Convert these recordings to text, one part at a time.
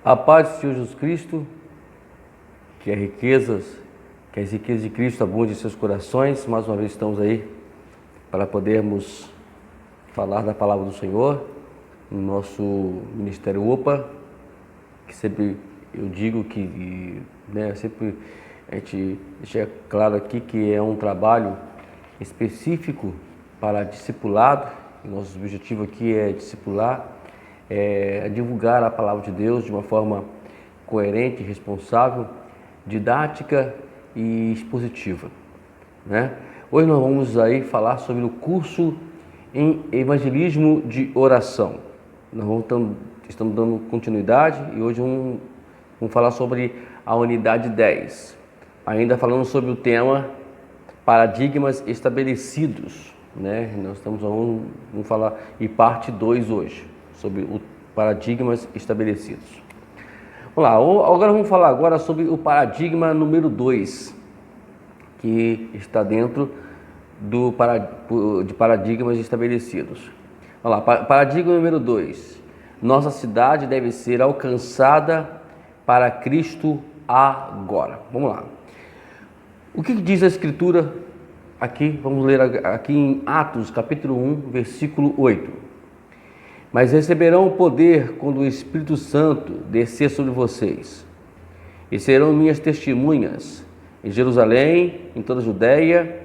A paz do Senhor Jesus Cristo, que as riquezas de Cristo abundem em seus corações. Mais uma vez estamos aí para podermos falar da palavra do Senhor no nosso Ministério OPA, que sempre eu digo que, sempre a gente deixa claro aqui que é um trabalho específico para discipulado. Nosso objetivo aqui é discipular, divulgar a palavra de Deus de uma forma coerente, responsável, didática e expositiva, Hoje nós vamos aí falar sobre o curso em evangelismo de oração. Estamos dando continuidade e hoje vamos falar sobre a unidade 10, ainda falando sobre o tema paradigmas estabelecidos, Nós vamos falar em parte 2 hoje, sobre os paradigmas estabelecidos. Vamos lá, agora vamos falar sobre o paradigma número 2, que está dentro de paradigmas estabelecidos. Vamos lá, paradigma número 2. Nossa cidade deve ser alcançada para Cristo agora. Vamos lá. O que diz a Escritura aqui? Vamos ler aqui em Atos, capítulo 1, versículo 8. Mas receberão o poder quando o Espírito Santo descer sobre vocês, e serão minhas testemunhas em Jerusalém, em toda a Judeia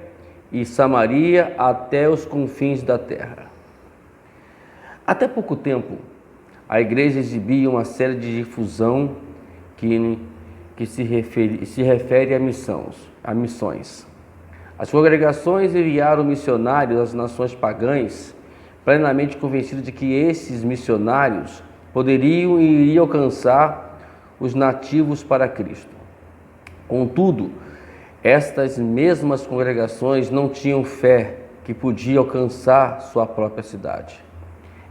e Samaria, até os confins da terra. Até pouco tempo, a igreja exibia uma série de difusão que se refere a missões. As congregações enviaram missionários às nações pagãs, plenamente convencidos de que esses missionários poderiam e iriam alcançar os nativos para Cristo. Contudo, estas mesmas congregações não tinham fé que podia alcançar sua própria cidade.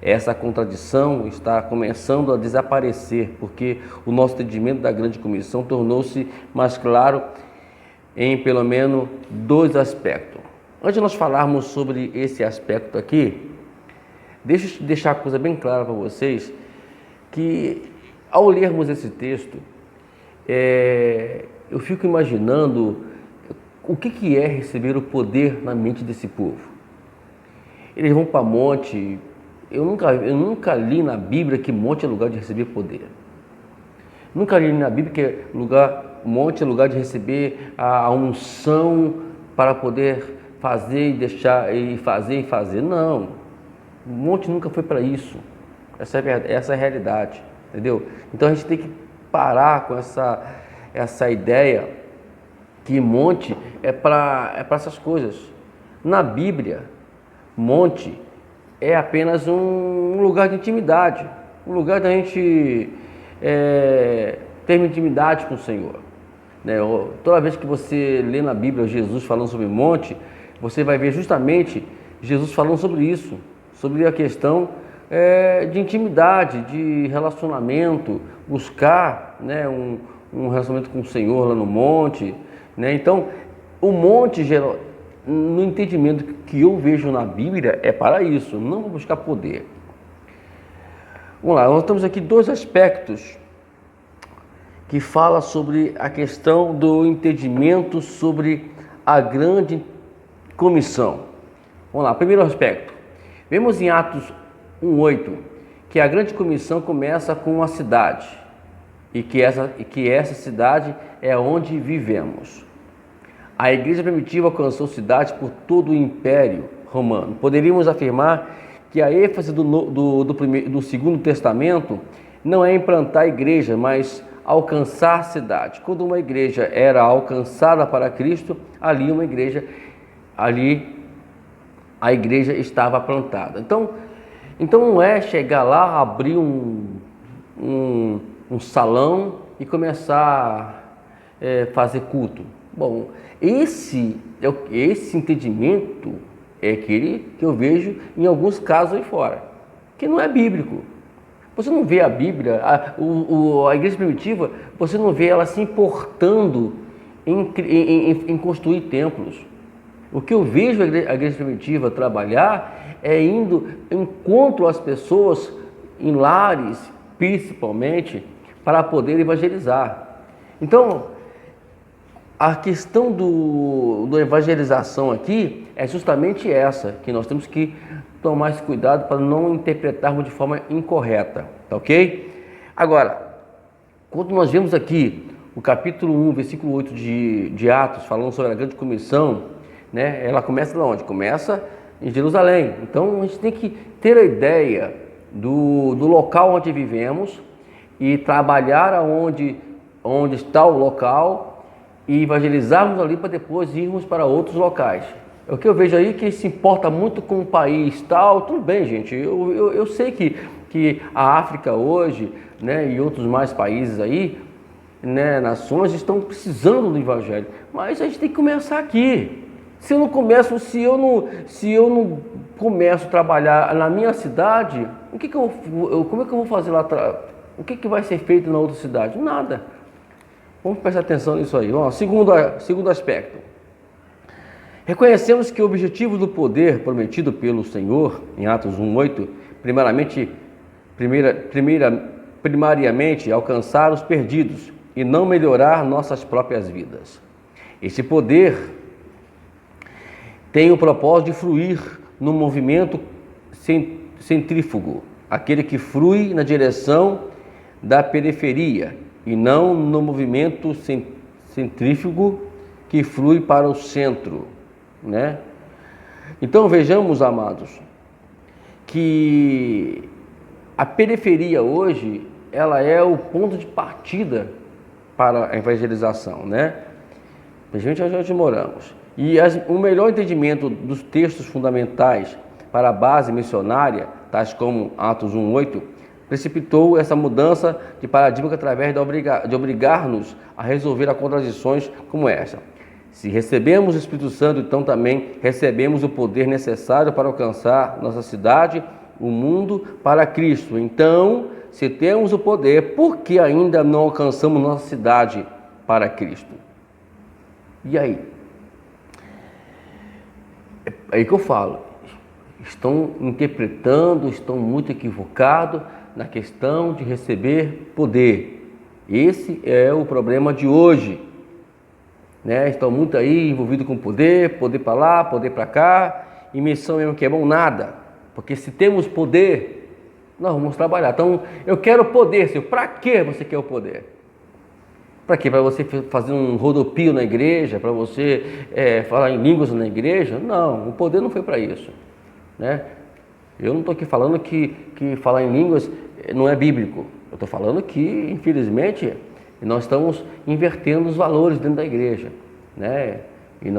Essa contradição está começando a desaparecer, porque o nosso entendimento da grande comissão tornou-se mais claro em pelo menos 2 aspectos. Antes de nós falarmos sobre esse aspecto aqui, deixa eu deixar a coisa bem clara para vocês, que ao lermos esse texto, eu fico imaginando o que é receber o poder na mente desse povo. Eles vão para monte. Eu nunca li na Bíblia que monte é lugar de receber poder. Nunca li na Bíblia que monte é lugar de receber a unção para poder fazer e deixar, e fazer. Não, monte nunca foi para isso. Essa é a realidade, entendeu? Então a gente tem que parar com essa ideia que monte é para essas coisas. Na Bíblia, monte é apenas um lugar de intimidade, um lugar da gente ter intimidade com o Senhor. Toda vez que você lê na Bíblia Jesus falando sobre monte, você vai ver justamente Jesus falando sobre isso, sobre a questão de intimidade, de relacionamento, buscar um relacionamento com o Senhor lá no monte. Então, o monte, no entendimento que eu vejo na Bíblia, é para isso, não para buscar poder. Vamos lá, nós temos aqui 2 aspectos que falam sobre a questão do entendimento sobre a grande comissão. Vamos lá, primeiro aspecto. Vemos em Atos 1:8 que a grande comissão começa com uma cidade e que essa cidade é onde vivemos. A igreja primitiva alcançou cidades por todo o Império Romano. Poderíamos afirmar que a ênfase do Segundo Testamento não é implantar a igreja, mas alcançar a cidade. Quando uma igreja era alcançada para Cristo, ali a igreja estava plantada. Então não é chegar lá, abrir um salão e começar a fazer culto. Bom, esse entendimento é aquele que eu vejo em alguns casos aí fora, que não é bíblico. Você não vê a Bíblia, a igreja primitiva, você não vê ela se importando em construir templos. O que eu vejo a igreja primitiva trabalhar é indo encontro às pessoas em lares, principalmente, para poder evangelizar. Então, a questão do evangelização aqui é justamente essa, que nós temos que tomar esse cuidado para não interpretarmos de forma incorreta, tá ok? Agora, quando nós vemos aqui o capítulo 1, versículo 8 de Atos, falando sobre a grande comissão, né, ela começa de onde? Começa em Jerusalém. Então, a gente tem que ter a ideia do local onde vivemos e trabalhar onde está o local e evangelizarmos ali para depois irmos para outros locais. O que eu vejo aí que se importa muito com o país tal, tudo bem, gente. Eu sei que a África hoje, né, e outros mais países aí, né, nações estão precisando do evangelho, mas a gente tem que começar aqui. Se eu não começo a trabalhar na minha cidade, como é que eu vou fazer lá atrás? O que vai ser feito na outra cidade? Nada. Vamos prestar atenção nisso aí. Bom, segundo aspecto. Reconhecemos que o objetivo do poder prometido pelo Senhor, em Atos 1:8, primariamente alcançar os perdidos e não melhorar nossas próprias vidas. Esse poder tem o propósito de fluir no movimento centrífugo, aquele que flui na direção da periferia, e não no movimento centrífugo que flui para o centro, né? Então vejamos, amados, que a periferia hoje, ela é o ponto de partida para a evangelização, né? Principalmente onde nós moramos. E o melhor entendimento dos textos fundamentais para a base missionária, tais como Atos 1:8, precipitou essa mudança de paradigma através de obrigar-nos a resolver as contradições como essa. Se recebemos o Espírito Santo, então também recebemos o poder necessário para alcançar nossa cidade, o mundo, para Cristo. Então, se temos o poder, por que ainda não alcançamos nossa cidade para Cristo? E aí? É aí que eu falo. Estão interpretando, estão muito equivocados na questão de receber poder. Esse é o problema de hoje, né? Estão muito aí envolvidos com poder para lá, poder para cá, e missão mesmo que é bom nada, porque se temos poder, nós vamos trabalhar. Então, eu quero poder, Senhor. Para que você quer o poder? Para quê? Para você fazer um rodopio na igreja, para você falar em línguas na igreja? Não, o poder não foi para isso, né? Eu não estou aqui falando que falar em línguas não é bíblico. Eu estou falando que, infelizmente, nós estamos invertendo os valores dentro da igreja, né? E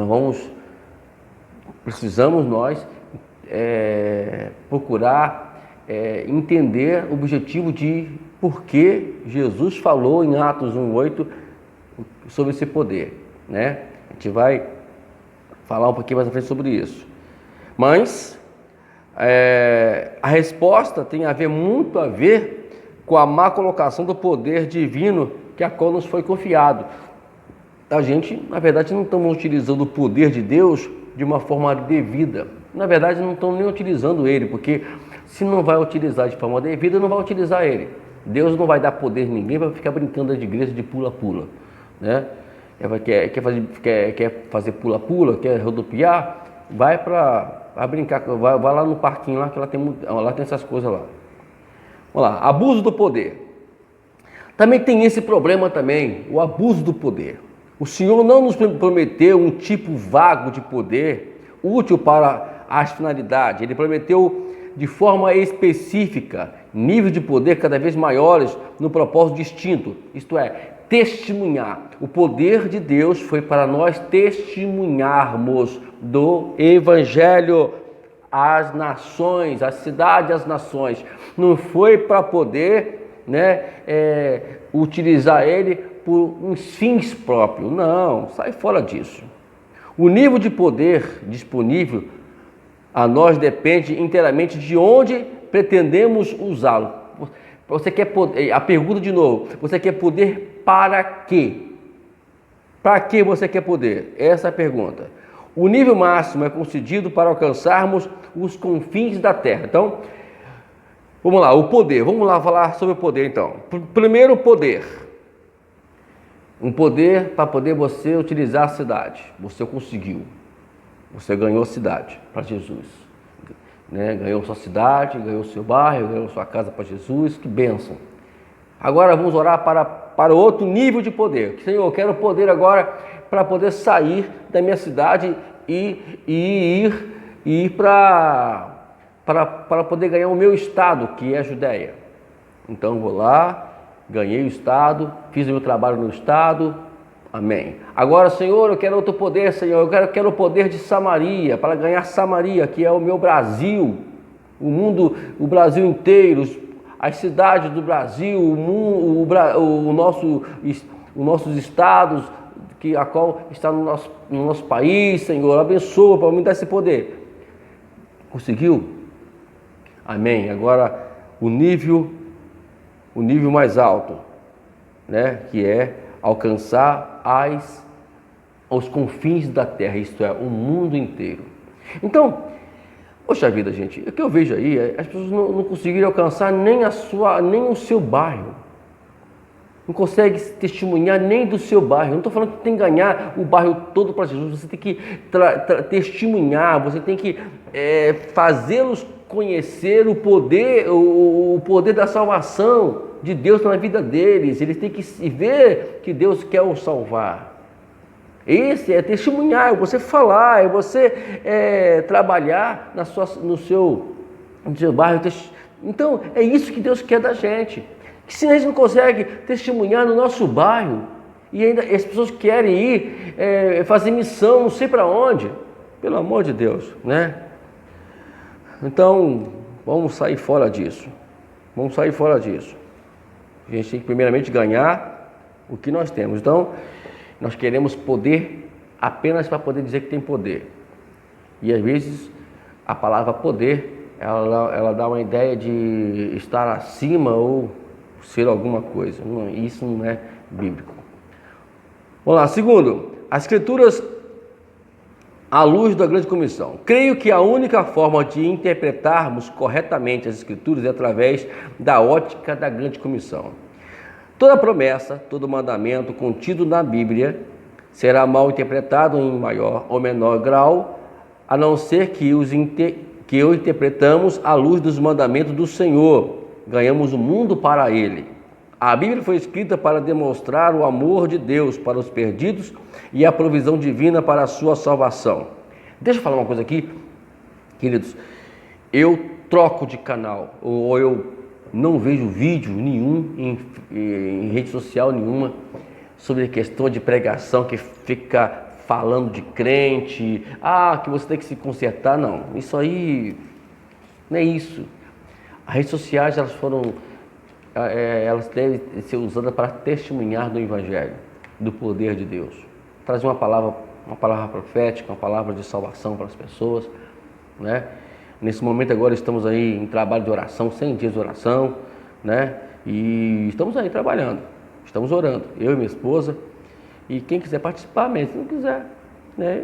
precisamos nós procurar entender o objetivo de por que Jesus falou em Atos 1:8 sobre esse poder, né? A gente vai falar um pouquinho mais à frente sobre isso. Mas a resposta tem muito a ver com a má colocação do poder divino que a qual nos foi confiado. A gente, na verdade, não estamos utilizando o poder de Deus de uma forma devida. Na verdade, não estamos nem utilizando ele, porque se não vai utilizar de forma devida, não vai utilizar ele. Deus não vai dar poder a ninguém, vai ficar brincando de igreja de pula-pula, né? Quer fazer pula-pula, quer rodopiar, vai brincar, vai lá no parquinho lá, que lá tem essas coisas lá. Vamos lá, abuso do poder. Também tem esse problema também, o abuso do poder. O Senhor não nos prometeu um tipo vago de poder útil para as finalidades. Ele prometeu de forma específica níveis de poder cada vez maiores no propósito distinto, isto é, testemunhar. O poder de Deus foi para nós testemunharmos do Evangelho às nações, às cidades, às nações. Não foi para poder, utilizar ele por uns fins próprios. Não, sai fora disso. O nível de poder disponível a nós depende inteiramente de onde pretendemos usá-lo. Você quer poder, a pergunta de novo, você quer poder para quê? Para que você quer poder? Essa é a pergunta. O nível máximo é concedido para alcançarmos os confins da terra. Então, Vamos lá, o poder. Vamos lá falar sobre o poder então. Primeiro, o poder. Um poder para poder você utilizar a cidade. Você conseguiu. Você ganhou a cidade para Jesus. Né? Ganhou sua cidade, ganhou seu bairro, ganhou sua casa para Jesus. Que bênção. Agora vamos orar para outro nível de poder. Senhor, eu quero poder agora para poder sair da minha cidade e ir para poder ganhar o meu estado, que é a Judéia. Então vou lá, ganhei o estado, fiz o meu trabalho no estado, amém. Agora, Senhor, eu quero outro poder, Senhor, eu quero o poder de Samaria, para ganhar Samaria, que é o meu Brasil, o mundo, o Brasil inteiro, as cidades do Brasil, os nossos estados, a qual está no nosso país, Senhor, abençoa para me dar esse poder. Conseguiu? Amém. Agora o nível mais alto, né, que é alcançar os confins da terra, isto é, o mundo inteiro. Então, poxa vida, gente, o que eu vejo aí, as pessoas não conseguiram alcançar nem o seu bairro. Não consegue testemunhar nem do seu bairro. Eu não estou falando que tem que ganhar o bairro todo para Jesus. Você tem que testemunhar, você tem que fazê-los conhecer o poder da salvação de Deus na vida deles. Eles têm que ver que Deus quer os salvar. Esse é testemunhar, é você falar, é você trabalhar no seu bairro. Então, é isso que Deus quer da gente. Que se a gente não consegue testemunhar no nosso bairro e ainda as pessoas querem ir fazer missão, não sei para onde, pelo amor de Deus, né? Então, vamos sair fora disso. Vamos sair fora disso. A gente tem que primeiramente ganhar o que nós temos. Então, nós queremos poder apenas para poder dizer que tem poder. E às vezes a palavra poder, ela dá uma ideia de estar acima ou ser alguma coisa. Isso não é bíblico. Vamos lá. Segundo, as Escrituras à luz da grande comissão. Creio que a única forma de interpretarmos corretamente as Escrituras é através da ótica da grande comissão. Toda promessa, todo mandamento contido na Bíblia será mal interpretado em maior ou menor grau, a não ser que o interpretamos à luz dos mandamentos do Senhor. Ganhamos o mundo para Ele. A Bíblia foi escrita para demonstrar o amor de Deus para os perdidos e a provisão divina para a sua salvação. Deixa eu falar uma coisa aqui, queridos. Eu troco de canal, ou eu não vejo vídeo nenhum em rede social nenhuma sobre a questão de pregação que fica falando de crente, que você tem que se consertar. Não, isso aí não é isso. As redes sociais, elas devem ser usadas para testemunhar do Evangelho, do poder de Deus. Trazer uma palavra profética, uma palavra de salvação para as pessoas, né? Nesse momento agora estamos aí em trabalho de oração, 100 dias de oração, né? E estamos aí trabalhando, estamos orando, eu e minha esposa, e quem quiser participar mesmo, se não quiser, né?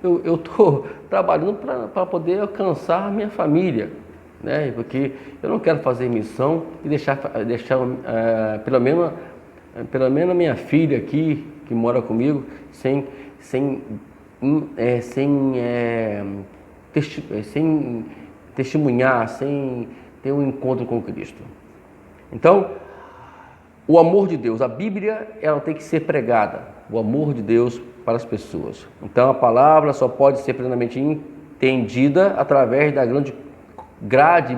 Eu estou trabalhando para poder alcançar a minha família, né? Porque eu não quero fazer missão e deixar pelo menos a minha filha aqui, que mora comigo, sem testemunhar, sem ter um encontro com Cristo. Então, o amor de Deus, a Bíblia, ela tem que ser pregada, o amor de Deus para as pessoas. Então, a palavra só pode ser plenamente entendida através da grade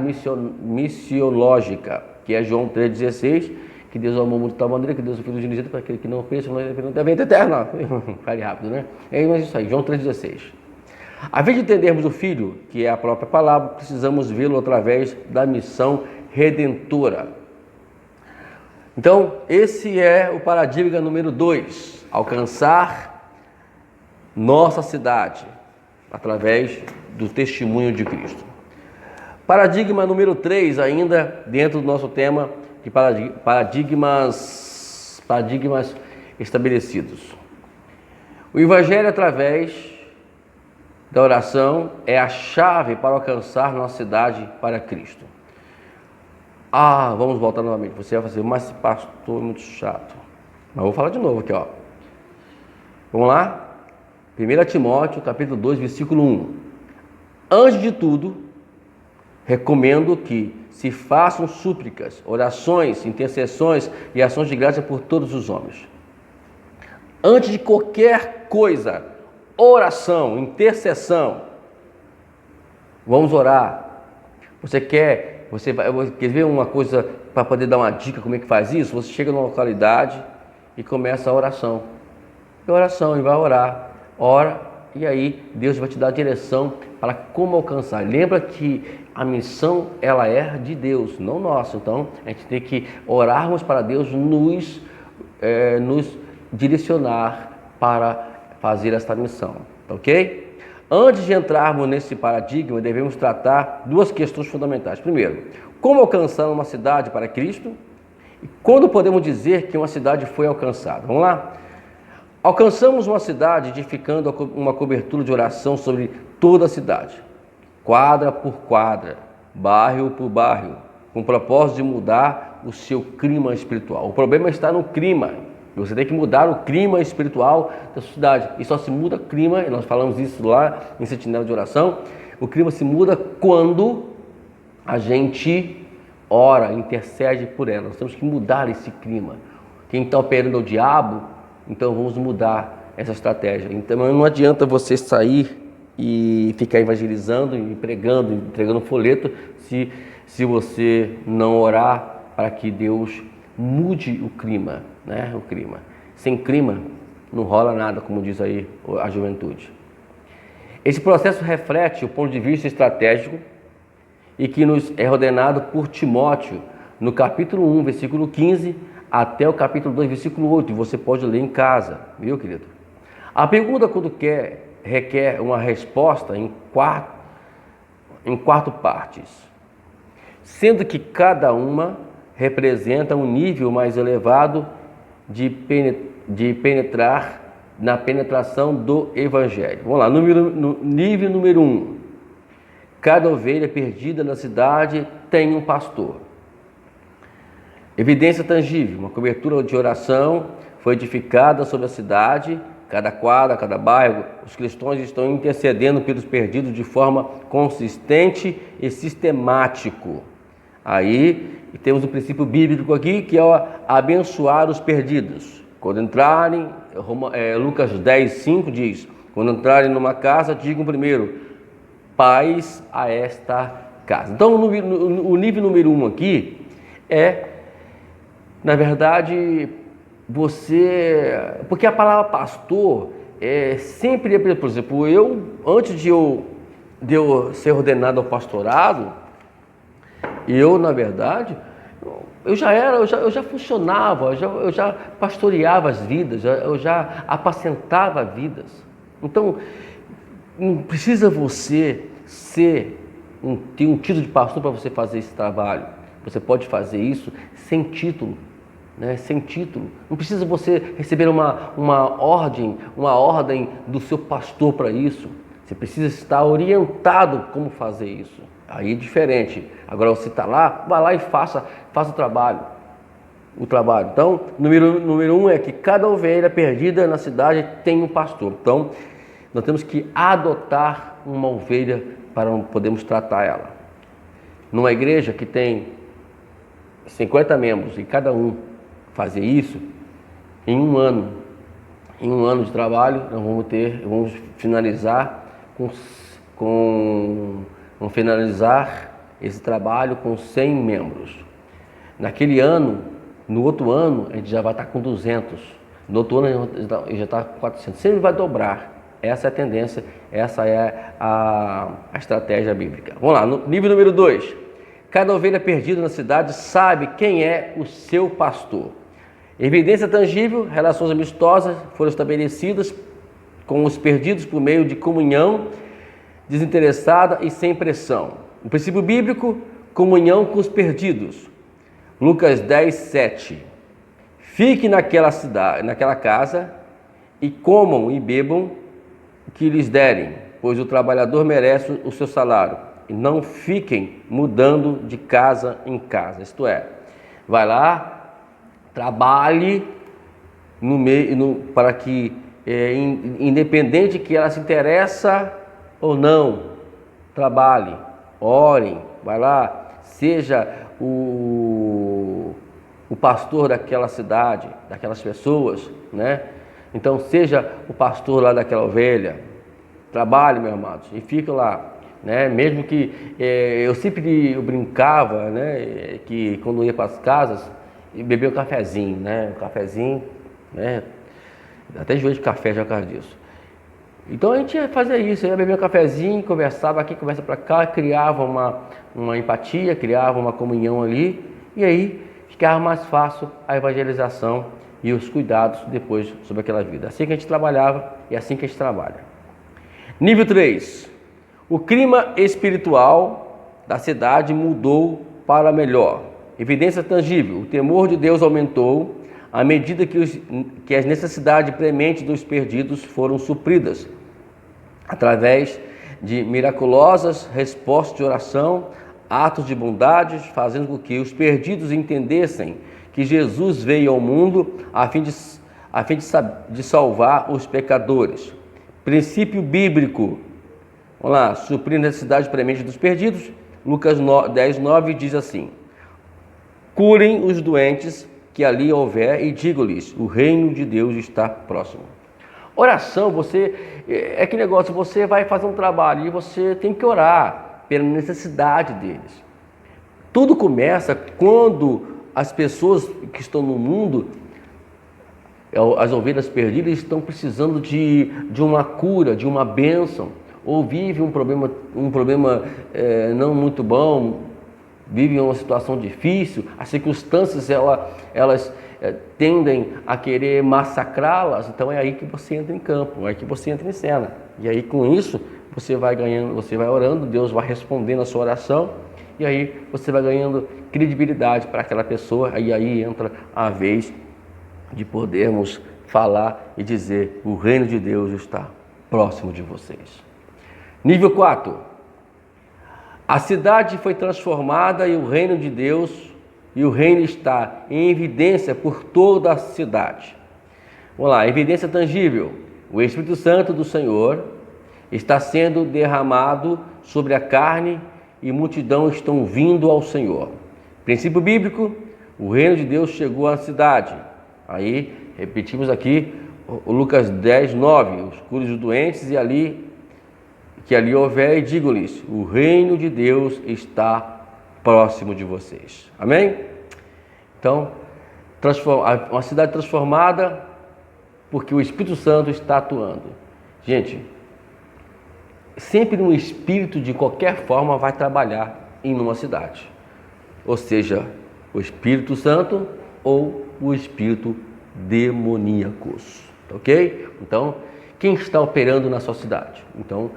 missiológica, que é João 3,16, que Deus amou muito de tal maneira que Deus o Filho unigênito para aquele que não pensa, não tem vida eterna. Fale rápido, né? Mas isso aí, João 3,16. A vez de entendermos o Filho, que é a própria palavra, precisamos vê-lo através da missão redentora. Então, esse é o paradigma número 2, alcançar nossa cidade através do testemunho de Cristo. Paradigma número 3, ainda dentro do nosso tema de paradigmas estabelecidos. O Evangelho através da oração é a chave para alcançar nossa cidade para Cristo. Ah, vamos voltar novamente. Você vai fazer, mas esse pastor é muito chato. Mas vou falar de novo aqui, ó. Vamos lá? 1 Timóteo, capítulo 2, versículo 1. Antes de tudo, recomendo que se façam súplicas, orações, intercessões e ações de graça por todos os homens. Antes de qualquer coisa, oração, intercessão. Vamos orar. Você quer ver uma coisa para poder dar uma dica como é que faz isso? Você chega numa localidade e começa a oração. E oração, e vai orar. Ora, e aí Deus vai te dar a direção para como alcançar. Lembra que a missão, ela é de Deus, não nossa. Então, a gente tem que orarmos para Deus nos direcionar para fazer esta missão, ok? Antes de entrarmos nesse paradigma, devemos tratar duas questões fundamentais. Primeiro, como alcançar uma cidade para Cristo? E quando podemos dizer que uma cidade foi alcançada? Vamos lá? Alcançamos uma cidade edificando uma cobertura de oração sobre toda a cidade, quadra por quadra, bairro por bairro, com o propósito de mudar o seu clima espiritual. O problema está no clima. Você tem que mudar o clima espiritual da sua cidade. E só se muda clima, e nós falamos isso lá em Sentinela de Oração, o clima se muda quando a gente ora, intercede por ela. Nós temos que mudar esse clima. Quem está operando é o diabo, então vamos mudar essa estratégia. Então não adianta você sair e ficar evangelizando, e pregando, entregando folheto, se você não orar para que Deus mude o clima, né? O clima. Sem clima não rola nada, como diz aí a juventude. Esse processo reflete o ponto de vista estratégico e que nos é ordenado por Timóteo no capítulo 1, versículo 15, até o capítulo 2, versículo 8. Você pode ler em casa, viu, querido? A pergunta, quando requer uma resposta em quatro partes, sendo que cada uma representa um nível mais elevado de penetrar na penetração do Evangelho. Vamos lá, nível número 1. Cada ovelha perdida na cidade tem um pastor. Evidência tangível, uma cobertura de oração foi edificada sobre a cidade, cada quadra, cada bairro. Os cristãos estão intercedendo pelos perdidos de forma consistente e sistemático. Aí temos um princípio bíblico aqui, que é abençoar os perdidos. Quando entrarem, Lucas 10, 5 diz, quando entrarem numa casa, digam primeiro, paz a esta casa. Então, o nível número 1 aqui é, na verdade, porque a palavra pastor sempre, por exemplo, antes de eu ser ordenado ao pastorado, na verdade, eu já funcionava, eu já pastoreava as vidas, eu já apacentava vidas. Então, não precisa você ter um título de pastor para você fazer esse trabalho. Você pode fazer isso sem título, né? Sem título. Não precisa você receber uma ordem do seu pastor para isso. Você precisa estar orientado como fazer isso. Aí é diferente. Agora você está lá, vai lá e faça o trabalho. Então, número 1 é que cada ovelha perdida na cidade tem um pastor. Então, nós temos que adotar uma ovelha para podermos tratar ela. Numa igreja que tem 50 membros e cada um fazer isso, em um ano de trabalho, nós vamos finalizar vamos finalizar esse trabalho com 100 membros. Naquele ano, no outro ano, a gente já vai estar com 200. No outro ano, a gente já está com 400. Sempre vai dobrar. Essa é a tendência, essa é a estratégia bíblica. Vamos lá, no nível número 2. Cada ovelha perdida na cidade sabe quem é o seu pastor. Evidência tangível, relações amistosas foram estabelecidas com os perdidos por meio de comunhão desinteressada e sem pressão. O princípio bíblico, comunhão com os perdidos. Lucas 10, 7. Fique naquela casa e comam e bebam o que lhes derem, pois o trabalhador merece o seu salário. e não fiquem mudando de casa em casa. Isto é, vai lá, trabalhe para que, independente que ela se interessa ou não, trabalhe, orem, vai lá, seja o pastor daquela cidade, daquelas pessoas, né? Então seja o pastor lá daquela ovelha, trabalhe, meus amados, e fica lá, né? Mesmo que eu sempre brincava, né? Que quando eu ia para as casas, beber um cafezinho, né? Um cafezinho, né? Até enjoei de café já por causa disso. Então a gente fazia isso, ia beber um cafezinho, conversava aqui, conversa para cá, criava uma empatia, criava uma comunhão ali, e aí ficava mais fácil a evangelização e os cuidados depois sobre aquela vida. Assim que a gente trabalhava e assim que a gente trabalha. Nível 3. O clima espiritual da cidade mudou para melhor. Evidência tangível. O temor de Deus aumentou à medida que as necessidades prementes dos perdidos foram supridas, através de miraculosas respostas de oração, atos de bondade, fazendo com que os perdidos entendessem que Jesus veio ao mundo a fim de salvar os pecadores. Princípio bíblico. Vamos lá, suprindo a necessidade premente dos perdidos. Lucas 10:9 diz assim: curem os doentes que ali houver e digam-lhes, o reino de Deus está próximo. Oração, é que negócio, você vai fazer um trabalho e você tem que orar pela necessidade deles. Tudo começa quando as pessoas que estão no mundo, as ovelhas perdidas, estão precisando de uma cura, de uma bênção, ou vivem um problema não muito bom, vivem uma situação difícil, as circunstâncias elas tendem a querer massacrá-las, então é aí que você entra em campo, é aí que você entra em cena. E aí com isso você vai ganhando, você vai orando, Deus vai respondendo a sua oração, e aí você vai ganhando credibilidade para aquela pessoa, e aí entra a vez de podermos falar e dizer, o reino de Deus está próximo de vocês. Nível 4. A cidade foi transformada e o reino de Deus e o reino está em evidência por toda a cidade. Vamos lá, evidência tangível. O Espírito Santo do Senhor está sendo derramado sobre a carne e multidão estão vindo ao Senhor. Princípio bíblico, o reino de Deus chegou à cidade. Aí, repetimos aqui, o Lucas 10:9, os curos dos doentes que ali houver e digam-lhes, o reino de Deus está próximo de vocês. Amém? Então, uma cidade transformada porque o Espírito Santo está atuando. Gente, sempre um espírito de qualquer forma vai trabalhar em uma cidade. Ou seja, o Espírito Santo ou o espírito demoníacos. Ok? Então, quem está operando na sua cidade? Então,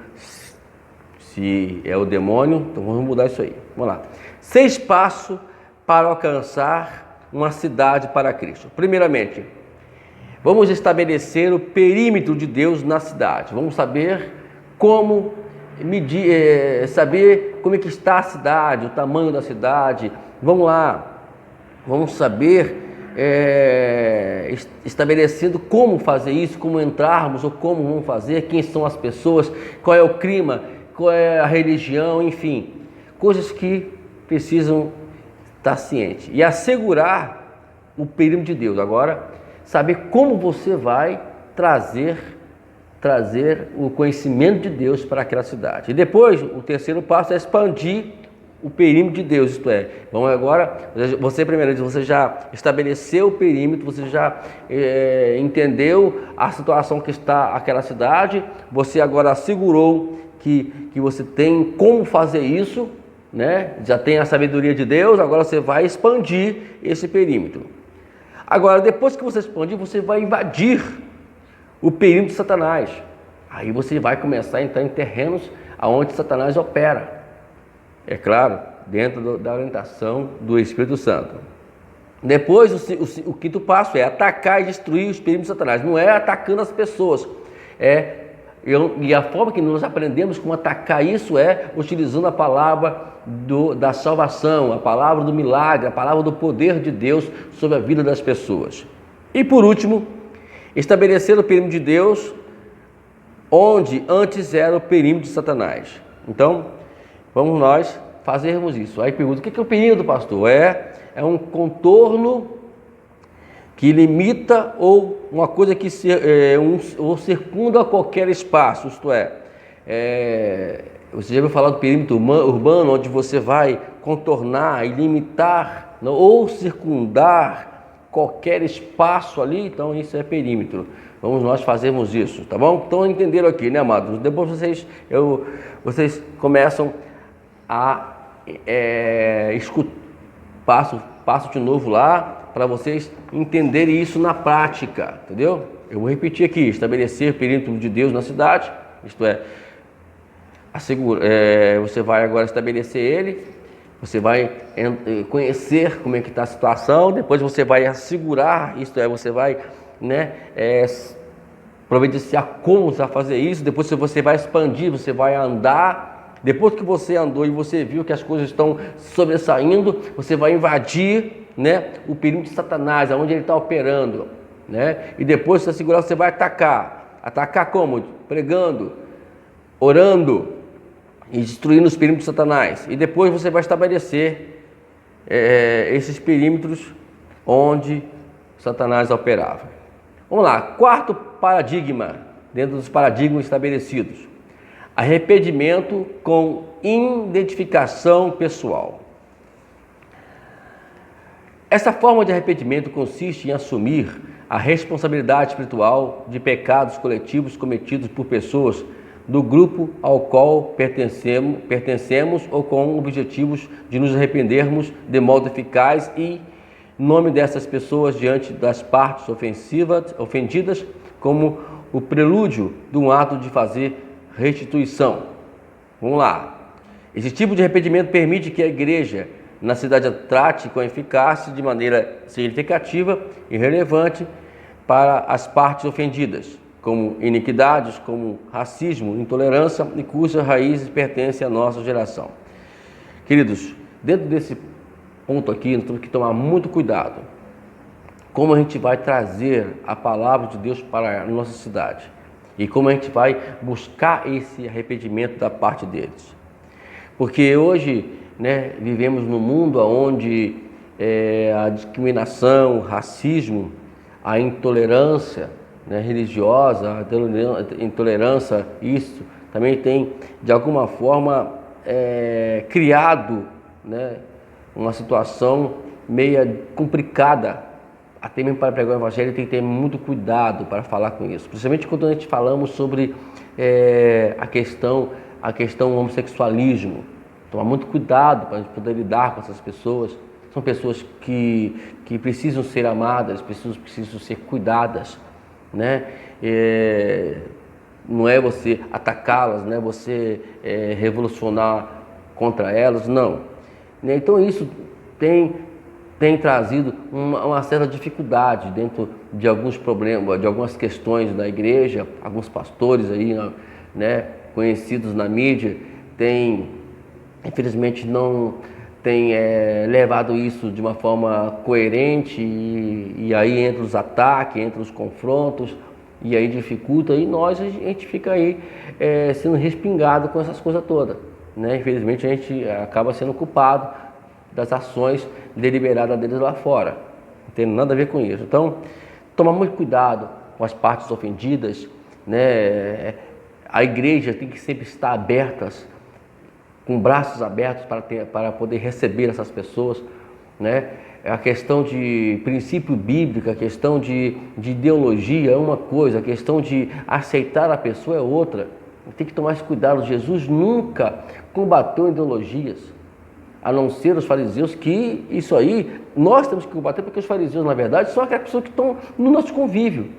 se é o demônio, então vamos mudar isso aí. Vamos lá. 6 passos para alcançar uma cidade para Cristo. Primeiramente, vamos estabelecer o perímetro de Deus na cidade. Vamos saber como medir, saber como é que está a cidade, o tamanho da cidade. Vamos lá. Vamos saber estabelecendo como fazer isso, como entrarmos ou como vamos fazer, quem são as pessoas, qual é o clima, qual é a religião, enfim, coisas que precisam estar cientes e assegurar o perímetro de Deus. Agora, saber como você vai trazer o conhecimento de Deus para aquela cidade. E depois, o terceiro passo é expandir o perímetro de Deus, isto é, vamos agora, você já estabeleceu o perímetro, você já entendeu a situação que está aquela cidade, você agora assegurou que você tem como fazer isso, né? Já tem a sabedoria de Deus, agora você vai expandir esse perímetro. Agora, depois que você expandir, você vai invadir o perímetro de Satanás. Aí você vai começar a entrar em terrenos onde Satanás opera. É claro, dentro da orientação do Espírito Santo. Depois, o quinto passo é atacar e destruir os perímetros de Satanás. Não é atacando as pessoas, é E a forma que nós aprendemos como atacar isso é utilizando a palavra da salvação, a palavra do milagre, a palavra do poder de Deus sobre a vida das pessoas. E por último, estabelecer o perímetro de Deus onde antes era o perímetro de Satanás. Então, vamos nós fazermos isso. Aí pergunta, o que é o perímetro, pastor? É um contorno que limita ou uma coisa que ou circunda qualquer espaço, isto é, você já ouviu falar do perímetro urbano, onde você vai contornar e limitar ou circundar qualquer espaço ali, então isso é perímetro. Vamos nós fazermos isso, tá bom? Então entenderam aqui, né, amados? Depois vocês começam a escutar, passo de novo lá, para vocês entenderem isso na prática, entendeu? Eu vou repetir aqui, estabelecer o perímetro de Deus na cidade, isto é, você vai agora estabelecer ele, você vai conhecer como é que está a situação, depois você vai assegurar, isto é, você vai, providenciar como você vai fazer isso, depois você vai expandir, você vai andar, depois que você andou e você viu que as coisas estão sobressaindo, você vai invadir, o perímetro de Satanás, aonde ele está operando, e depois você segurar, você vai atacar como? Pregando, orando e destruindo os perímetros de Satanás, e depois você vai estabelecer esses perímetros onde Satanás operava. Vamos lá, quarto paradigma, dentro dos paradigmas estabelecidos, arrependimento com identificação pessoal. Essa forma de arrependimento consiste em assumir a responsabilidade espiritual de pecados coletivos cometidos por pessoas do grupo ao qual pertencemos ou com objetivos de nos arrependermos de modo eficaz e nome dessas pessoas diante das partes ofendidas como o prelúdio de um ato de fazer restituição. Vamos lá. Esse tipo de arrependimento permite que a igreja na cidade trate com eficácia de maneira significativa e relevante para as partes ofendidas, como iniquidades, como racismo, intolerância e cujas raízes pertencem à nossa geração. Queridos, dentro desse ponto aqui, nós temos que tomar muito cuidado como a gente vai trazer a palavra de Deus para a nossa cidade e como a gente vai buscar esse arrependimento da parte deles. Porque hoje, vivemos num mundo onde a discriminação, o racismo, a intolerância religiosa, a intolerância, isso também tem de alguma forma criado uma situação meio complicada. Até mesmo para pregar o evangelho tem que ter muito cuidado para falar com isso, principalmente quando a gente falamos sobre a questão do homossexualismo. Tomar muito cuidado para a gente poder lidar com essas pessoas. São pessoas que precisam ser amadas, precisam ser cuidadas, não é você atacá-las, não é você revolucionar contra elas, não. Então isso tem trazido uma certa dificuldade dentro de alguns problemas, de algumas questões da igreja. Alguns pastores aí, conhecidos na mídia, infelizmente não tem levado isso de uma forma coerente e aí entra os ataques, entra os confrontos e aí dificulta e a gente fica aí sendo respingado com essas coisas todas, Infelizmente a gente acaba sendo culpado das ações deliberadas deles lá fora, não tem nada a ver com isso. Então, tomar muito cuidado com as partes ofendidas, A igreja tem que sempre estar abertas, com braços abertos para poder receber essas pessoas, A questão de princípio bíblico, a questão de ideologia é uma coisa, a questão de aceitar a pessoa é outra. Tem que tomar esse cuidado. Jesus nunca combateu ideologias, a não ser os fariseus, que isso aí nós temos que combater, porque os fariseus, na verdade, são aquelas pessoas que estão no nosso convívio,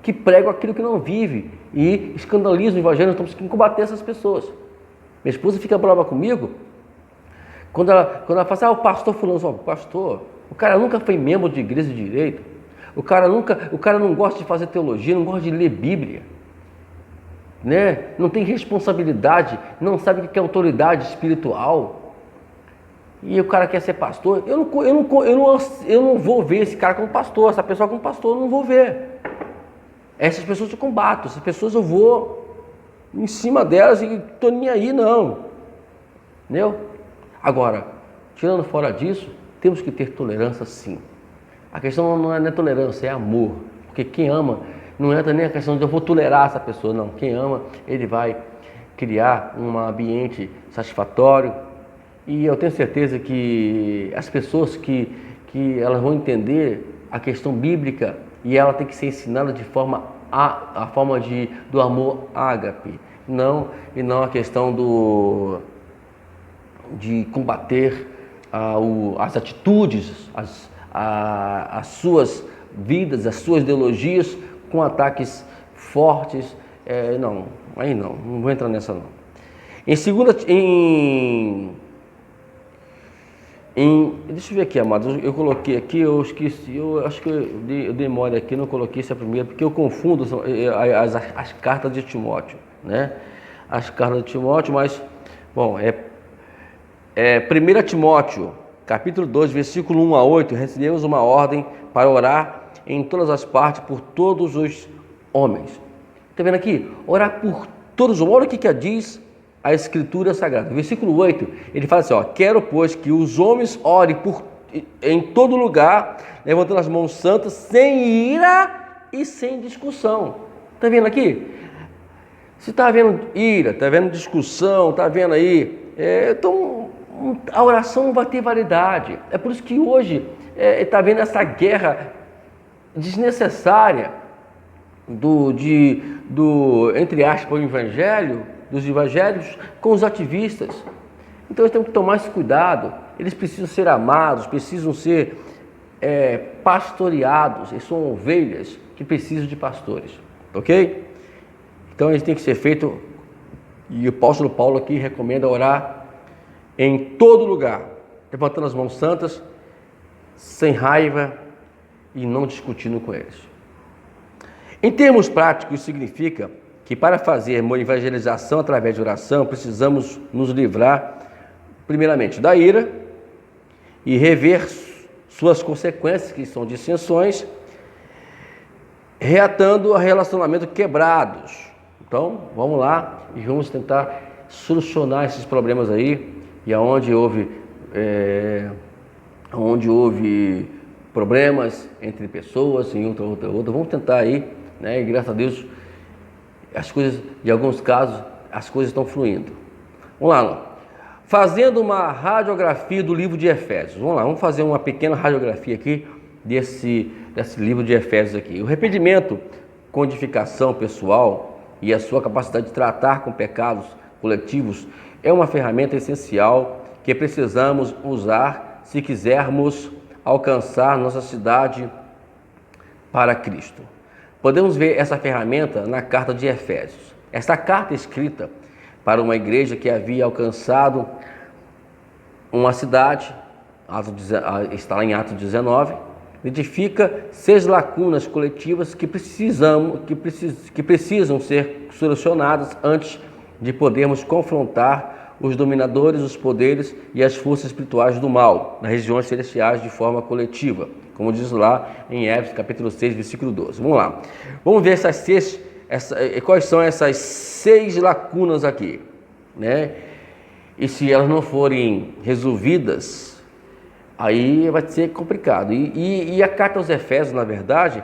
que pregam aquilo que não vive e escandalizam o evangelho. Nós temos que combater essas pessoas. Minha esposa fica brava comigo quando ela fala o pastor fulano, pastor, o cara nunca foi membro de igreja de direito, o cara não gosta de fazer teologia, não gosta de ler Bíblia. né? Não tem responsabilidade, não sabe o que é autoridade espiritual. E o cara quer ser pastor. Eu não vou ver esse cara como pastor, essa pessoa como pastor, eu não vou ver. Essas pessoas eu combato, essas pessoas eu vou em cima delas e tô nem aí, não. Entendeu? Agora, tirando fora disso, temos que ter tolerância, sim. A questão não é tolerância, é amor. Porque quem ama, não entra nem a questão de eu vou tolerar essa pessoa, não. Quem ama, ele vai criar um ambiente satisfatório. E eu tenho certeza que as pessoas que elas vão entender a questão bíblica e ela tem que ser ensinada de forma a forma do amor ágape, e não a questão de combater as atitudes, as suas vidas, as suas ideologias com ataques fortes. Não vou entrar nessa não. Deixa eu ver aqui, amados, eu coloquei aqui, eu esqueci, eu acho que eu dei mole aqui, não coloquei essa primeira, porque eu confundo as cartas de Timóteo, né? As cartas de Timóteo, mas, bom, 1 Timóteo, capítulo 2, versículo 1 a 8, recebemos uma ordem para orar em todas as partes por todos os homens. Está vendo aqui? Orar por todos os homens. Olha o que diz a Escritura Sagrada. Versículo 8, ele fala assim, quero, pois, que os homens orem em todo lugar, levantando as mãos santas, sem ira e sem discussão. Está vendo aqui? Se está havendo ira, está havendo discussão, está vendo aí, então a oração não vai ter validade. É por isso que hoje está havendo essa guerra desnecessária entre aspas, o evangelho, dos evangélicos com os ativistas. Então eles têm que tomar esse cuidado. Eles precisam ser amados, precisam ser pastoreados. Eles são ovelhas que precisam de pastores, ok? Então eles têm que ser feito, e o apóstolo Paulo aqui recomenda orar em todo lugar, levantando as mãos santas, sem raiva e não discutindo com eles. Em termos práticos, isso significa que para fazer uma evangelização através de oração, precisamos nos livrar, primeiramente, da ira e rever suas consequências, que são dissensões, reatando a relacionamentos quebrados. Então, vamos lá e vamos tentar solucionar esses problemas aí, e aonde houve problemas entre pessoas, em outra, vamos tentar aí, né? E graças a Deus, as coisas, em alguns casos, as coisas estão fluindo. Vamos lá, fazendo uma radiografia do livro de Efésios. Vamos lá, vamos fazer uma pequena radiografia aqui desse livro de Efésios aqui. O arrependimento, codificação pessoal e a sua capacidade de tratar com pecados coletivos é uma ferramenta essencial que precisamos usar se quisermos alcançar nossa cidade para Cristo. Podemos ver essa ferramenta na carta de Efésios. Esta carta é escrita para uma igreja que havia alcançado uma cidade, está lá em Atos 19, identifica 6 lacunas coletivas que precisam ser solucionadas antes de podermos confrontar os dominadores, os poderes e as forças espirituais do mal nas regiões celestiais de forma coletiva, como diz lá em Efésios capítulo 6, versículo 12. Vamos lá. Vamos ver quais são essas 6 lacunas aqui, né? E se elas não forem resolvidas, aí vai ser complicado. E a carta aos Efésios, na verdade,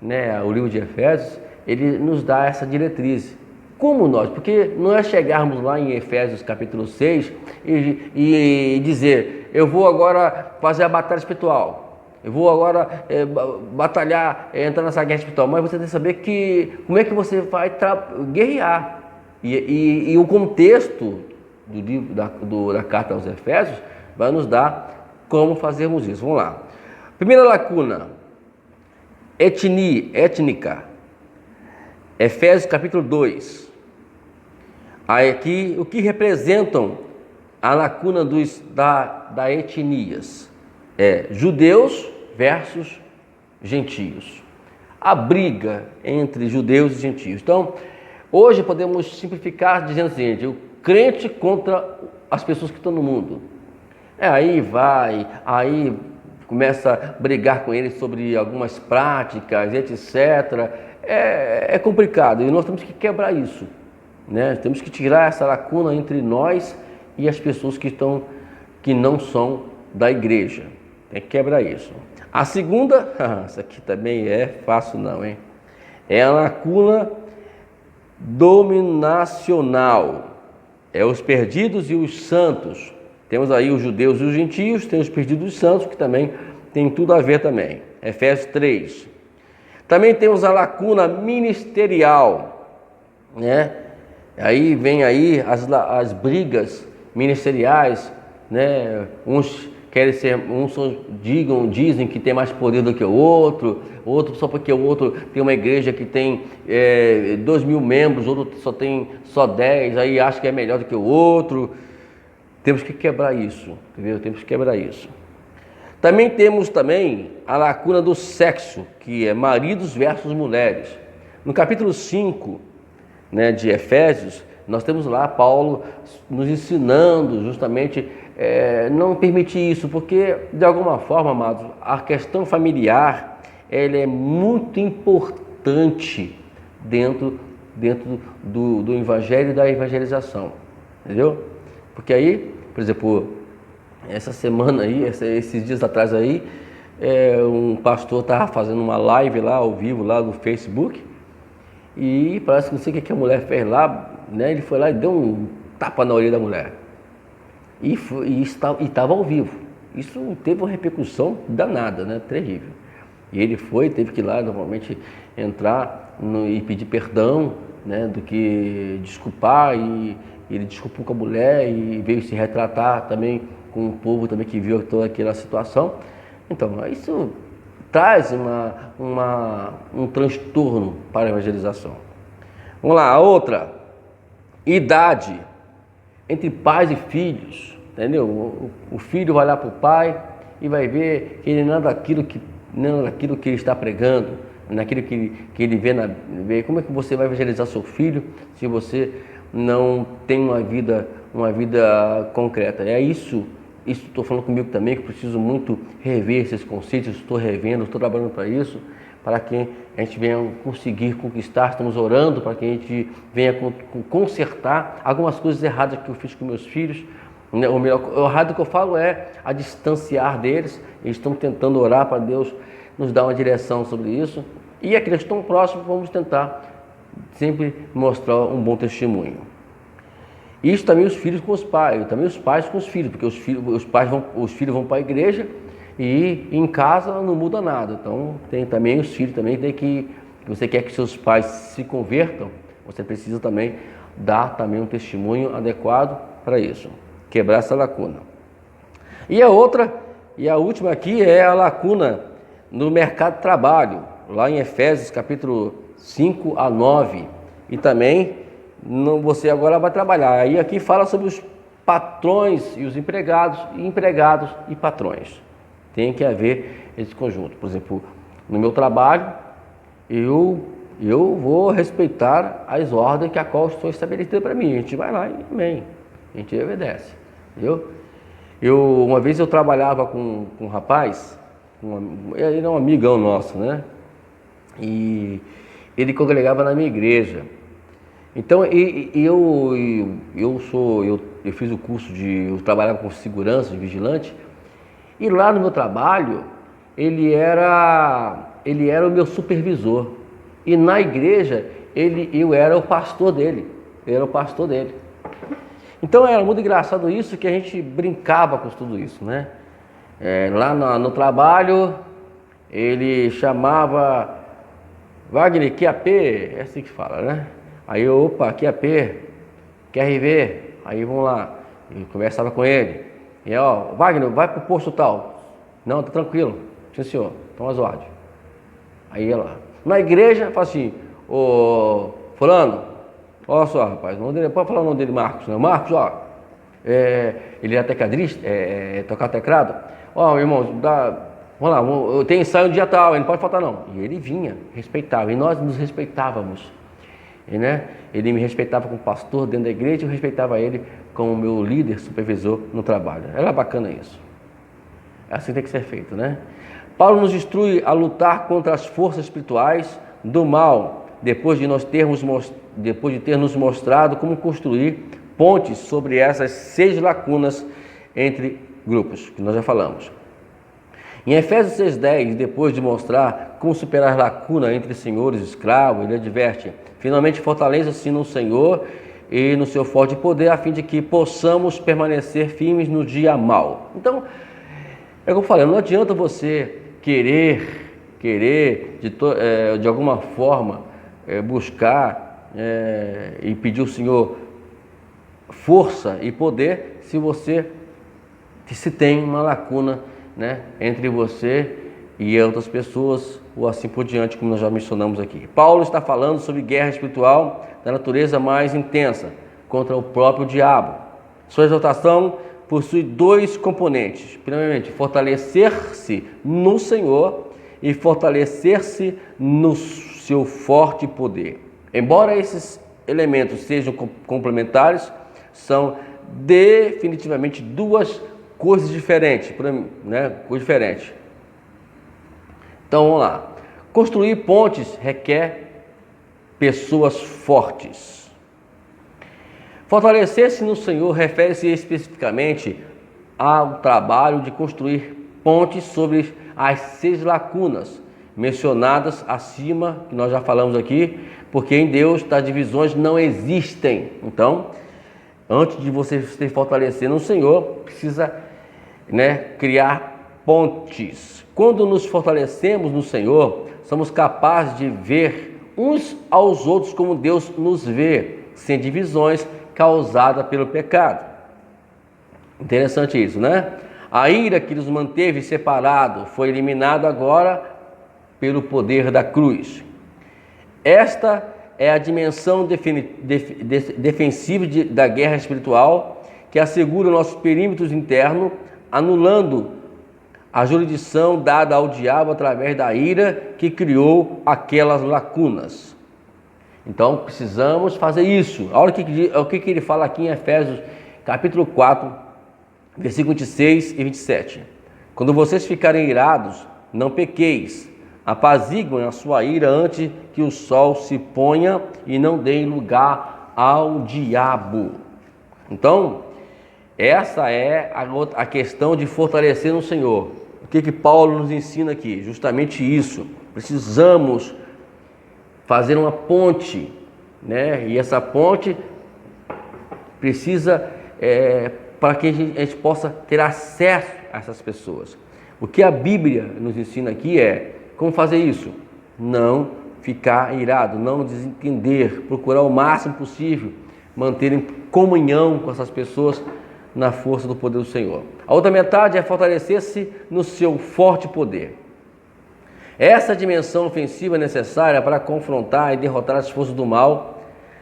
né, o livro de Efésios, ele nos dá essa diretriz. Como nós? Porque não é chegarmos lá em Efésios capítulo 6 e dizer, eu vou agora fazer a batalha espiritual, eu vou agora batalhar, entrar nessa guerra espiritual, mas você tem que saber como é que você vai guerrear. E o contexto do livro da carta aos Efésios vai nos dar como fazermos isso. Vamos lá. Primeira lacuna, étnica. Efésios capítulo 2. Aqui, o que representam a lacuna da etnias? Judeus versus gentios. A briga entre judeus e gentios. Então, Hoje podemos simplificar dizendo o seguinte: o crente contra as pessoas que estão no mundo. Aí começa a brigar com eles sobre algumas práticas, etc. É complicado e nós temos que quebrar isso, né? Temos que tirar essa lacuna entre nós e as pessoas que não são da igreja. Tem que quebrar isso. A segunda, essa aqui também é fácil não, hein? É a lacuna dominacional. É os perdidos e os santos. Temos aí os judeus e os gentios, tem os perdidos e os santos, que também tem tudo a ver também. Efésios 3. Também temos a lacuna ministerial, né? Aí vem aí as brigas ministeriais, né? Uns querem ser, dizem que tem mais poder do que o outro só porque o outro tem uma igreja que tem 2.000 membros, outro só tem 10, aí acha que é melhor do que o outro. Temos que quebrar isso, entendeu? Temos que quebrar isso. Também temos a lacuna do sexo, que é maridos versus mulheres. No capítulo 5, né, de Efésios, nós temos lá Paulo nos ensinando justamente não permitir isso, porque de alguma forma, amados, a questão familiar ela é muito importante dentro do evangelho e da evangelização, entendeu? Porque aí, por exemplo, essa semana aí, esses dias atrás aí, um pastor estava fazendo uma live lá ao vivo lá no Facebook e parece que não sei o que a mulher fez lá, né? Ele foi lá e deu um tapa na orelha da mulher e estava ao vivo. Isso teve uma repercussão danada, né? Terrível. E ele teve que ir lá normalmente entrar e pedir perdão, né? Do que desculpar, e ele desculpou com a mulher e veio se retratar também com o povo também que viu toda aquela situação. Então, isso traz um transtorno para a evangelização. Vamos lá, a outra, idade entre pais e filhos, entendeu? O filho vai lá para o pai e vai ver que ele não é daquilo que ele está pregando, naquilo que ele vê. Como é que você vai evangelizar seu filho se você não tem uma vida concreta? É isso estou falando comigo também, que preciso muito rever esses conceitos. Estou revendo, estou trabalhando para isso, para que a gente venha conseguir conquistar. Estamos orando para que a gente venha consertar algumas coisas erradas que eu fiz com meus filhos. O errado que eu falo é a distanciar deles. Eles estão tentando orar para Deus nos dar uma direção sobre isso. E aqueles que estão próximos, vamos tentar sempre mostrar um bom testemunho. Isso também os filhos com os pais, também os pais com os filhos, porque os filhos vão para a igreja e em casa não muda nada. Então tem também os filhos também tem que você quer que seus pais se convertam, você precisa também dar também um testemunho adequado para isso, quebrar essa lacuna. E a última aqui é a lacuna no mercado de trabalho, lá em Efésios capítulo 5 a 9, e também você agora vai trabalhar. Aí aqui fala sobre os patrões e os empregados e patrões. Tem que haver esse conjunto. Por exemplo, no meu trabalho, eu vou respeitar as ordens que a qual estou estabelecida para mim. A gente vai lá e amém. A gente obedece. Entendeu? Uma vez eu trabalhava com um rapaz, ele é um amigão nosso, né? E ele congregava na minha igreja. Então eu fiz o curso eu trabalhava com segurança, de vigilante, e lá no meu trabalho ele era o meu supervisor, e na igreja eu era o pastor dele, Então era muito engraçado isso, que a gente brincava com tudo isso, né? Lá no trabalho ele chamava Wagner, QAP, é assim que fala, né? Aí opa, QAP, QRV, aí vamos lá, eu conversava com ele, e Wagner, vai pro posto tal. Não, tá tranquilo, sim senhor, toma as ordens. Aí ia lá. Na igreja, fala assim, fulano, olha só rapaz, pode falar o nome dele, Marcos, né? Marcos, ele é tecladista, tocar teclado. Irmãos, vamos lá, tem ensaio no dia tal, ele não pode faltar não. E ele vinha, respeitava, e nós nos respeitávamos. Ele me respeitava como pastor dentro da igreja, eu respeitava ele como meu líder, supervisor no trabalho. Era bacana isso. Assim tem que ser feito, né? Paulo nos instrui a lutar contra as forças espirituais do mal, depois de ter nos mostrado como construir pontes sobre essas 6 lacunas entre grupos, que nós já falamos. Em Efésios 6,10, depois de mostrar como superar a lacuna entre senhores e escravos, ele adverte: finalmente fortaleça-se no Senhor e no seu forte poder, a fim de que possamos permanecer firmes no dia mau. Então, é o que eu falei, não adianta você querer de alguma forma buscar e pedir ao Senhor força e poder se tem uma lacuna, né, entre você e outras pessoas, ou assim por diante, como nós já mencionamos aqui. Paulo está falando sobre guerra espiritual da natureza mais intensa contra o próprio diabo. Sua exortação possui 2 componentes. Primeiramente, fortalecer-se no Senhor e fortalecer-se no seu forte poder. Embora esses elementos sejam complementares, são definitivamente 2 coisas diferentes, né? Coisa diferente. Então vamos lá. Construir pontes requer pessoas fortes. Fortalecer-se no Senhor refere-se especificamente ao trabalho de construir pontes sobre as 6 lacunas mencionadas acima, que nós já falamos aqui, porque em Deus tais divisões não existem. Então, antes de você se fortalecer no Senhor, precisa, criar pontes. Quando nos fortalecemos no Senhor, somos capazes de ver uns aos outros como Deus nos vê, sem divisões causadas pelo pecado. Interessante isso, né? A ira que nos manteve separados foi eliminada agora pelo poder da cruz. Esta é a dimensão defensiva da guerra espiritual, que assegura nossos perímetros internos, anulando a jurisdição dada ao diabo através da ira que criou aquelas lacunas. Então precisamos fazer isso. Olha o que ele fala aqui em Efésios capítulo 4, versículo 26 e 27. Quando vocês ficarem irados, não pequeis, apaziguem a sua ira antes que o sol se ponha e não deem lugar ao diabo. Então, essa é a questão de fortalecer no Senhor. O que Paulo nos ensina aqui? Justamente isso. Precisamos fazer uma ponte, né? E essa ponte precisa para que a gente possa ter acesso a essas pessoas. O que a Bíblia nos ensina aqui é como fazer isso. Não ficar irado, não desentender, procurar o máximo possível manter em comunhão com essas pessoas na força do poder do Senhor. A outra metade é fortalecer-se no seu forte poder. Essa dimensão ofensiva é necessária para confrontar e derrotar as forças do mal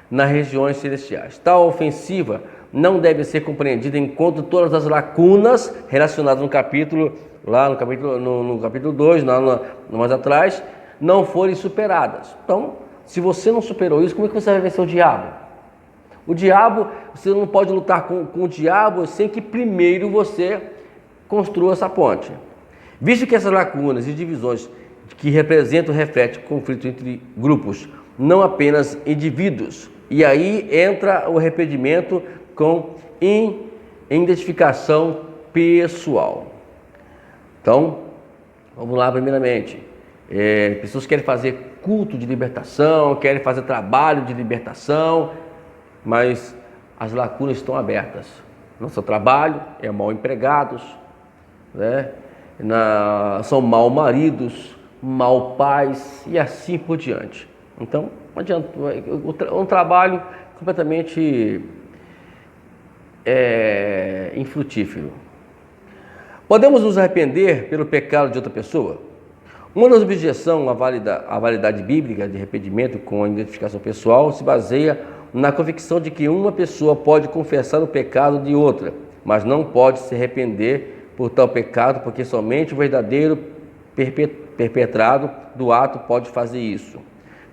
nas regiões celestiais. Tal ofensiva não deve ser compreendida enquanto todas as lacunas relacionadas no capítulo 2, mais atrás, não forem superadas. Então, se você não superou isso, como é que você vai vencer o diabo? O diabo, você não pode lutar com o diabo sem que primeiro você construa essa ponte. Visto que essas lacunas e divisões que refletem conflito entre grupos, não apenas indivíduos, e aí entra o arrependimento com identificação pessoal. Então, vamos lá primeiramente. Pessoas querem fazer culto de libertação, querem fazer trabalho de libertação, mas as lacunas estão abertas. Nosso trabalho é mal empregados, né? São mal maridos, mal pais e assim por diante. Então, não adianta, um trabalho completamente infrutífero. Podemos nos arrepender pelo pecado de outra pessoa? Uma das objeções à validade bíblica de arrependimento com a identificação pessoal se baseia na convicção de que uma pessoa pode confessar o pecado de outra, mas não pode se arrepender por tal pecado, porque somente o verdadeiro perpetrado do ato pode fazer isso.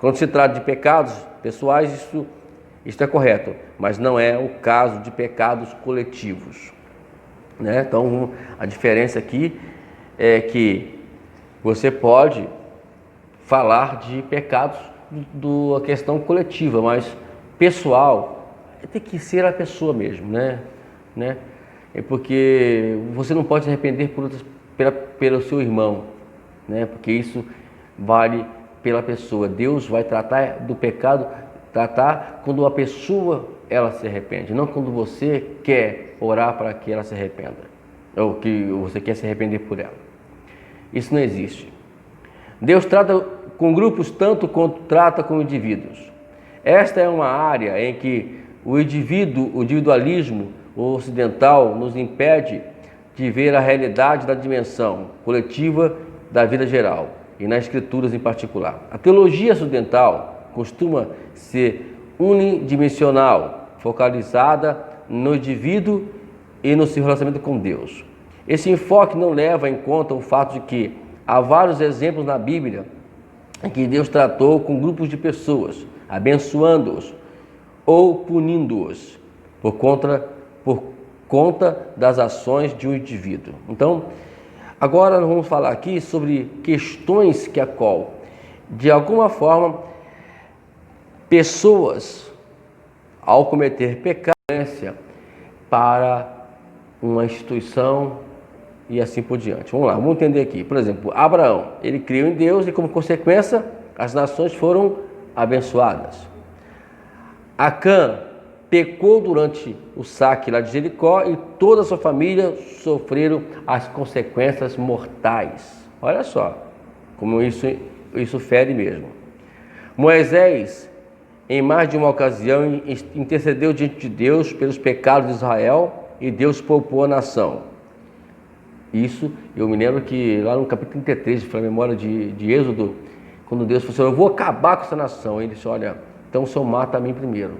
Quando se trata de pecados pessoais, isso é correto, mas não é o caso de pecados coletivos, né? Então, a diferença aqui é que você pode falar de pecados da questão coletiva, mas pessoal tem que ser a pessoa mesmo, né? É porque você não pode se arrepender pelo seu irmão, né? Porque isso vale pela pessoa. Deus vai tratar do pecado, tratar quando a pessoa ela se arrepende, não quando você quer orar para que ela se arrependa, ou que você quer se arrepender por ela. Isso não existe. Deus trata com grupos tanto quanto trata com indivíduos. Esta é uma área em que o individualismo ocidental nos impede de ver a realidade da dimensão coletiva da vida geral e nas escrituras em particular. A teologia ocidental costuma ser unidimensional, focalizada no indivíduo e no seu relacionamento com Deus. Esse enfoque não leva em conta o fato de que há vários exemplos na Bíblia em que Deus tratou com grupos de pessoas, abençoando-os ou punindo-os por conta das ações de um indivíduo. Então, agora nós vamos falar aqui sobre questões que de alguma forma, pessoas, ao cometer pecado, para uma instituição e assim por diante. Vamos lá, vamos entender aqui. Por exemplo, Abraão, ele creu em Deus e como consequência, as nações foram abençoadas. Acã pecou durante o saque lá de Jericó e toda a sua família sofreram as consequências mortais. Olha só como isso fere mesmo. Moisés, em mais de uma ocasião, intercedeu diante de Deus pelos pecados de Israel e Deus poupou a nação. Isso, eu me lembro que lá no capítulo 33, foi a memória de Êxodo, quando Deus falou assim, eu vou acabar com essa nação. Ele disse, olha, então o Senhor mata a mim primeiro.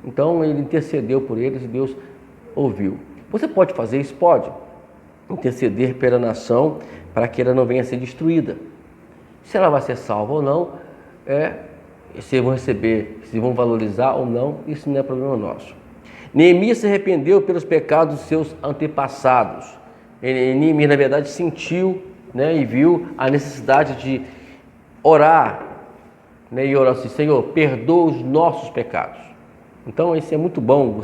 Então ele intercedeu por eles e Deus ouviu. Você pode fazer isso? Pode. Interceder pela nação para que ela não venha a ser destruída. Se ela vai ser salva ou não, se vão receber, se vão valorizar ou não, isso não é problema nosso. Neemias se arrependeu pelos pecados dos seus antepassados. Neemias, na verdade, sentiu, e viu a necessidade de orar, e orar assim, Senhor, perdoa os nossos pecados. Então, isso é muito bom,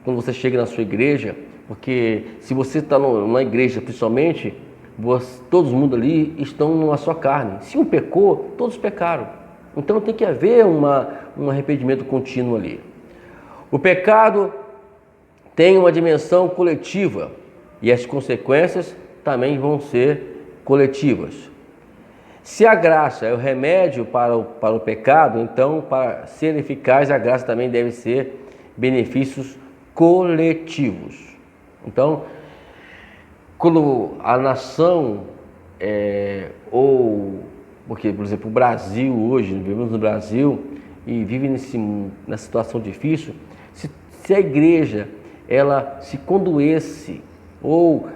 quando você chega na sua igreja, porque se você está numa igreja, principalmente, todo mundo ali estão na sua carne. Se um pecou, todos pecaram. Então, tem que haver um arrependimento contínuo ali. O pecado tem uma dimensão coletiva e as consequências também vão ser coletivas. Se a graça é o remédio para o pecado, então, para ser eficaz, a graça também deve ser benefícios coletivos. Então, quando a nação, porque, por exemplo, o Brasil hoje, vivemos no Brasil e vive nessa situação difícil, se a igreja ela se conduesse ou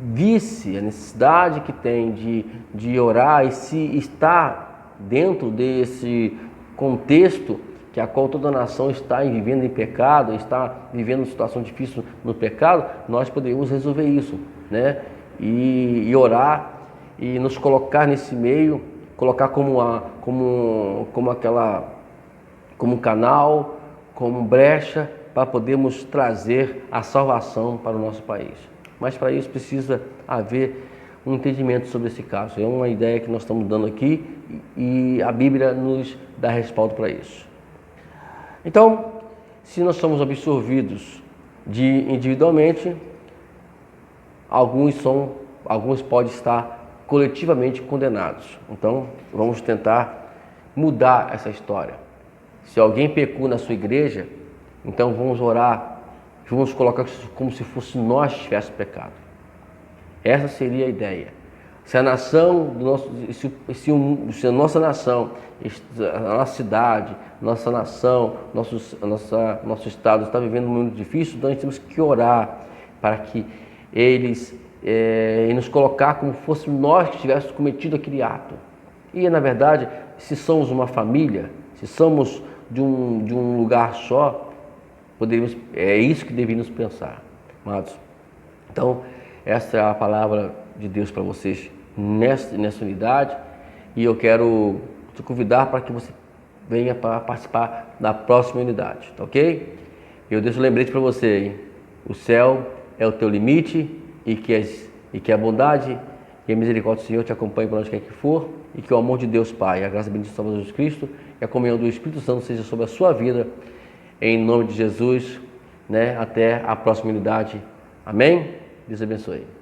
visse a necessidade que tem de orar e se está dentro desse contexto que a qual toda a nação está vivendo em pecado, está vivendo uma situação difícil no pecado, nós poderíamos resolver isso, e orar e nos colocar nesse meio, colocar como um canal, como brecha para podermos trazer a salvação para o nosso país. Mas para isso precisa haver um entendimento sobre esse caso. É uma ideia que nós estamos dando aqui e a Bíblia nos dá respaldo para isso. Então, se nós somos absorvidos individualmente, alguns podem estar coletivamente condenados. Então, vamos tentar mudar essa história. Se alguém pecou na sua igreja, então vamos orar, vamos colocar como se fosse nós que tivéssemos pecado. Essa seria a ideia. Se a nação, se a nossa nação, a nossa cidade, nossa nação, nosso estado está vivendo um momento difícil, então nós temos que orar para que eles nos colocar como fosse nós que tivéssemos cometido aquele ato. E na verdade, se somos uma família, se somos de um lugar só, é isso que deveríamos pensar, amados. Então, essa é a palavra de Deus para vocês nessa unidade, e eu quero te convidar para que você venha para participar da próxima unidade, tá ok? Eu deixo um lembrete para você, hein? O céu é o teu limite, e que a bondade e a misericórdia do Senhor te acompanhe para onde quer que for, e que o amor de Deus Pai, a graça e a bendição de Jesus Cristo e a comunhão do Espírito Santo seja sobre a sua vida, em nome de Jesus, né? Até a próxima unidade. Amém? Deus abençoe.